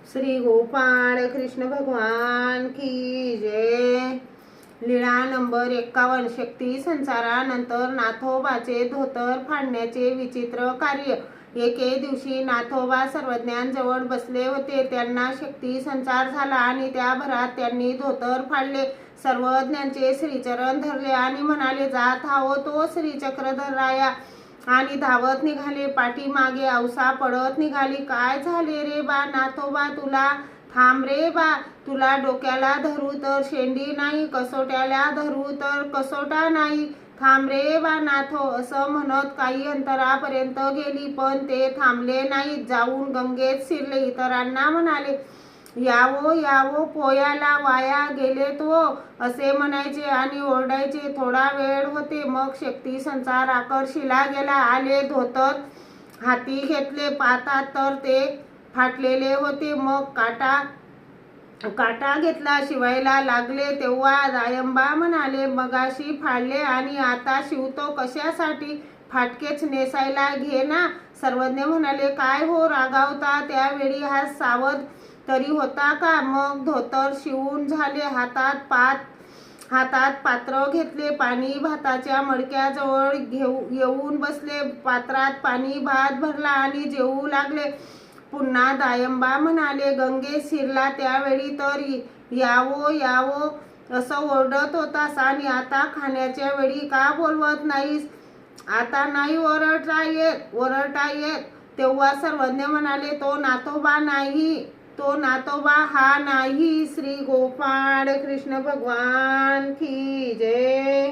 श्री गोपाळ कृष्ण भगवान की जय। लीळा नंबर 51। शक्ती संचारानंतर नाथोबाचे धोतर फाडण्याचे विचित्र कार्य। एके दिवशी नाथोबा सर्वज्ञांजवळ बसले होते। त्यांना शक्ती संचार झाला आणि त्या भरात त्यांनी धोतर फाडले। सर्वज्ञांचे श्रीचरण धरले आणि म्हणाले, जात हाओ तो श्रीचक्रधर राया, आणि धावत निघाले। पाठीमागे औसा पडत निघाली। काय झाले रे बा नाथोबा तुला? थांब रे बा, तुला डोक्याला धरू तर शेंडी नाही, कसोट्याला धरू तर कसोटा नाही, थांब रे बा नाथो, असं म्हणत काही अंतरापर्यंत गेली, पण ते थांबले नाहीत, जाऊन गंगेत शिरले। इतरांना म्हणाले, यावो यावो, पोयाला वाया गेलेत वो, असे म्हणायचे आणि ओरडायचे। थोडा वेळ होते, मग शक्ती संचार आकर्षिला गेला। आले, धोतर हाती घेतले, पाहतात तर ते फाटलेले होते। मग काटा घेतला, शिवायला लागले, तेव्हा दायंबा म्हणाले, मगाशी फाडले आणि आता शिवतो कशासाठी? फाटकेच नेसायला घे ना। सर्वज्ञ म्हणाले, काय हो रागावता? त्यावेळी हा सावध तरी होता का? मग धोतर शिवून झाले। हातात पात्र घेतले, पाणी भाताच्या मडक्याजवळ येऊन बसले, पात्रात पाणी भात भरला आणि जेवू लागले। पुन्हा दायंबा म्हणाले, गंगेत शिरला त्यावेळी तर यावो यावो असं ओरडत होतास, आणि आता खाण्याच्या वेळी का बोलवत नाहीस? आता नाही ओरडता येत। तेव्हा सर्वज्ञ म्हणाले, तो नाथोबा नाही, तो नाथोबा हा नाही। श्री गोपाळ कृष्ण भगवान की जय।